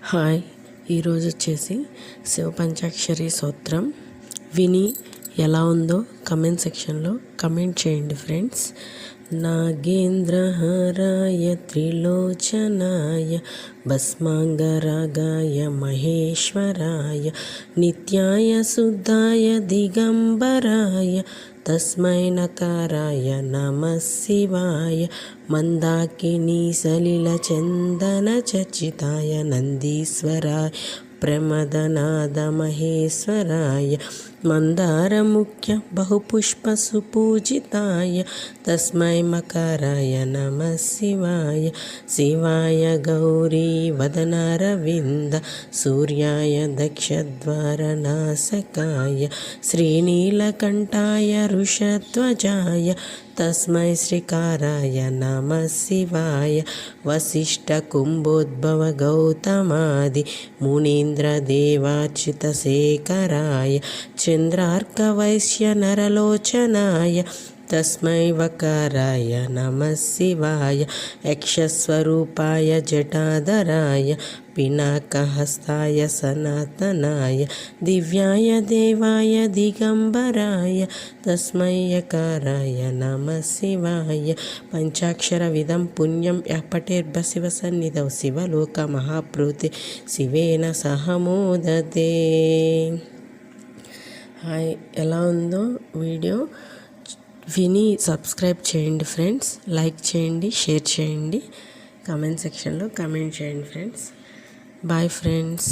Hi, ఈరోజు వచ్చేసి శివ పంచాక్షరి స్తోత్రం విని ఎలా ఉందో కమెంట్ సెక్షన్లో కమెంట్ చేయండి ఫ్రెండ్స్. నాగేంద్రహారాయ త్రిలోచనాయ భస్మాంగరాగాయ మహేశ్వరాయ నిత్యాయ శుద్ధాయ దిగంబరాయ తస్మై నకారాయ నమః శివాయ మందాకినీ సలిల చందన చర్చితాయ నందీశ్వరాయ ప్రమదనాద మహేశ్వరాయ మందారముఖ్య బహుపుష్ప సుపూజితాయ తస్మై మకరాయ నమః శివాయ శివాయ గౌరీ వదనారవింద సూర్యాయ దక్షద్వారనాశకాయ శ్రీనీలకంఠాయ వృషధ్వజాయ తస్మై శ్రీకారాయ నమః శివాయ వశిష్ఠ కుంభోద్భవ గౌతమాది మునీంద్రదేవార్చిత శేఖరాయ చంద్రార్కవైశ్య నరలోచనాయ తస్మై వకారాయ నమః శివాయ యక్షస్వరూపాయ జటాధరాయ పినాకహస్తాయ సనాతనాయ దివ్యాయ దేవాయ దిగంబరాయ తస్మై యకారాయ నమః శివాయ పంచాక్షర విధం పుణ్యం యపఠేర్భ శివ సన్నిధౌ శివలోక మహాప్రోతి శివేన సహమోదతే. హాయ్, ఎలా ఉందో వీడియో విని సబ్స్క్రైబ్ చేయండి ఫ్రెండ్స్, లైక్ చేయండి, షేర్ చేయండి, కామెంట్ సెక్షన్లో కామెంట్ చేయండి ఫ్రెండ్స్. Bye friends.